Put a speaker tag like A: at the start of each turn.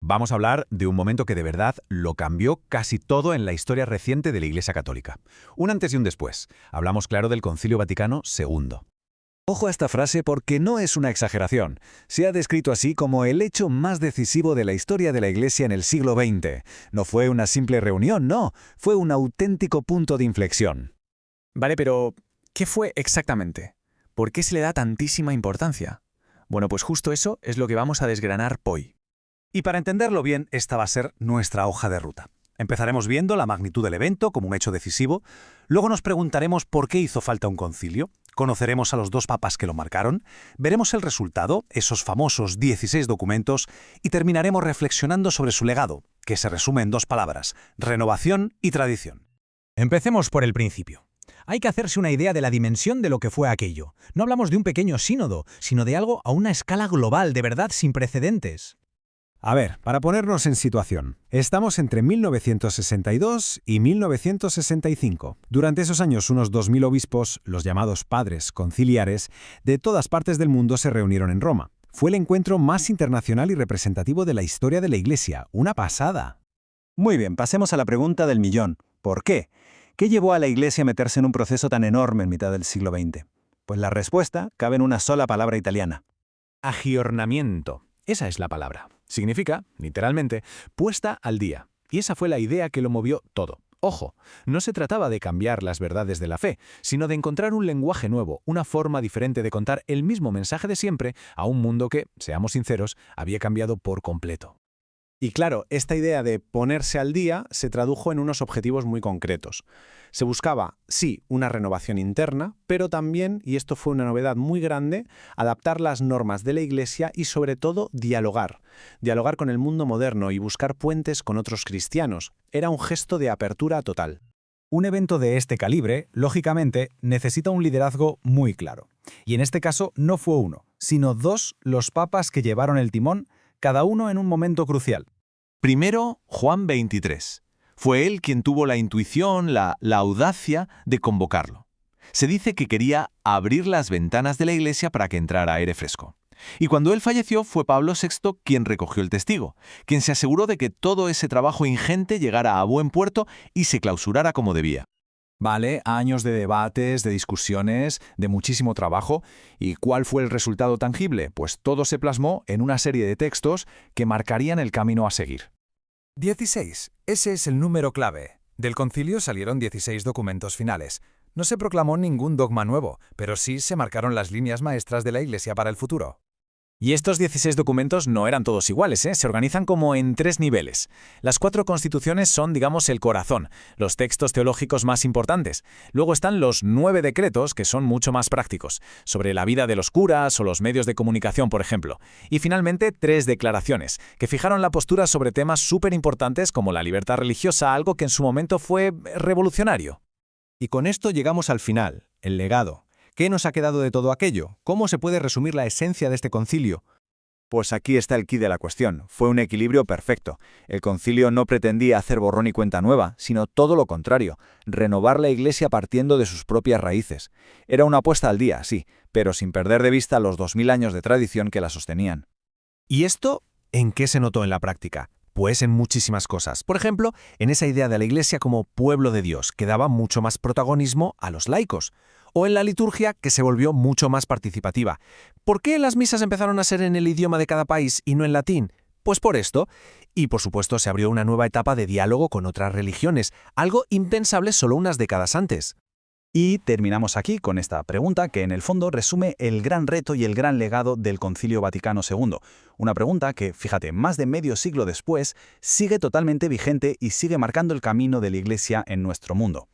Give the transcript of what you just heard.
A: Vamos a hablar de un momento que de verdad lo cambió casi todo en la historia reciente de la Iglesia Católica. Un antes y un después. Hablamos, claro, del Concilio Vaticano II.
B: Ojo a esta frase porque no es una exageración. Se ha descrito así como el hecho más decisivo de la historia de la Iglesia en el siglo XX. No fue una simple reunión, no. Fue un auténtico punto de inflexión.
C: Vale, pero ¿qué fue exactamente? ¿Por qué se le da tantísima importancia? Bueno, pues justo eso es lo que vamos a desgranar hoy.
D: Y para entenderlo bien, esta va a ser nuestra hoja de ruta. Empezaremos viendo la magnitud del evento como un hecho decisivo, luego nos preguntaremos por qué hizo falta un concilio, conoceremos a los dos papas que lo marcaron, veremos el resultado, esos famosos 16 documentos, y terminaremos reflexionando sobre su legado, que se resume en dos palabras: renovación y tradición.
E: Empecemos por el principio. Hay que hacerse una idea de la dimensión de lo que fue aquello. No hablamos de un pequeño sínodo, sino de algo a una escala global, de verdad sin precedentes.
B: A ver, para ponernos en situación, estamos entre 1962 y 1965. Durante esos años, unos 2000 obispos, los llamados padres conciliares, de todas partes del mundo se reunieron en Roma. Fue el encuentro más internacional y representativo de la historia de la Iglesia. ¡Una pasada!
F: Muy bien, pasemos a la pregunta del millón. ¿Por qué? ¿Qué llevó a la Iglesia a meterse en un proceso tan enorme en mitad del siglo XX? Pues la respuesta cabe en una sola palabra italiana.
A: Aggiornamiento. Esa es la palabra. Significa, literalmente, puesta al día. Y esa fue la idea que lo movió todo. Ojo, no se trataba de cambiar las verdades de la fe, sino de encontrar un lenguaje nuevo, una forma diferente de contar el mismo mensaje de siempre a un mundo que, seamos sinceros, había cambiado por completo.
G: Y claro, esta idea de ponerse al día se tradujo en unos objetivos muy concretos. Se buscaba, sí, una renovación interna, pero también, y esto fue una novedad muy grande, adaptar las normas de la Iglesia y sobre todo dialogar. Dialogar con el mundo moderno y buscar puentes con otros cristianos. Era un gesto de apertura total.
E: Un evento de este calibre, lógicamente, necesita un liderazgo muy claro. Y en este caso no fue uno, sino dos los papas que llevaron el timón, cada uno en un momento crucial.
H: Primero, Juan XXIII. Fue él quien tuvo la intuición, la audacia de convocarlo. Se dice que quería abrir las ventanas de la iglesia para que entrara aire fresco. Y cuando él falleció fue Pablo VI quien recogió el testigo, quien se aseguró de que todo ese trabajo ingente llegara a buen puerto y se clausurara como debía.
B: Vale, años de debates, de discusiones, de muchísimo trabajo. ¿Y cuál fue el resultado tangible? Pues todo se plasmó en una serie de textos que marcarían el camino a seguir.
I: 16. Ese es el número clave. Del concilio salieron 16 documentos finales. No se proclamó ningún dogma nuevo, pero sí se marcaron las líneas maestras de la Iglesia para el futuro.
E: Y estos 16 documentos no eran todos iguales, se organizan como en 3 niveles. Las 4 constituciones son, digamos, el corazón, los textos teológicos más importantes. Luego están los 9 decretos, que son mucho más prácticos, sobre la vida de los curas o los medios de comunicación, por ejemplo. Y finalmente, 3 declaraciones, que fijaron la postura sobre temas súper importantes como la libertad religiosa, algo que en su momento fue revolucionario.
D: Y con esto llegamos al final, el legado. ¿Qué nos ha quedado de todo aquello? ¿Cómo se puede resumir la esencia de este concilio?
F: Pues aquí está el quid de la cuestión. Fue un equilibrio perfecto. El concilio no pretendía hacer borrón y cuenta nueva, sino todo lo contrario, renovar la Iglesia partiendo de sus propias raíces. Era una apuesta al día, sí, pero sin perder de vista los 2000 años de tradición que la sostenían.
D: ¿Y esto en qué se notó en la práctica? Pues en muchísimas cosas. Por ejemplo, en esa idea de la Iglesia como pueblo de Dios, que daba mucho más protagonismo a los laicos. O en la liturgia, que se volvió mucho más participativa. ¿Por qué las misas empezaron a ser en el idioma de cada país y no en latín? Pues por esto. Y por supuesto se abrió una nueva etapa de diálogo con otras religiones, algo impensable solo unas décadas antes.
F: Y terminamos aquí con esta pregunta que en el fondo resume el gran reto y el gran legado del Concilio Vaticano II. Una pregunta que, fíjate, más de medio siglo después, sigue totalmente vigente y sigue marcando el camino de la Iglesia en nuestro mundo.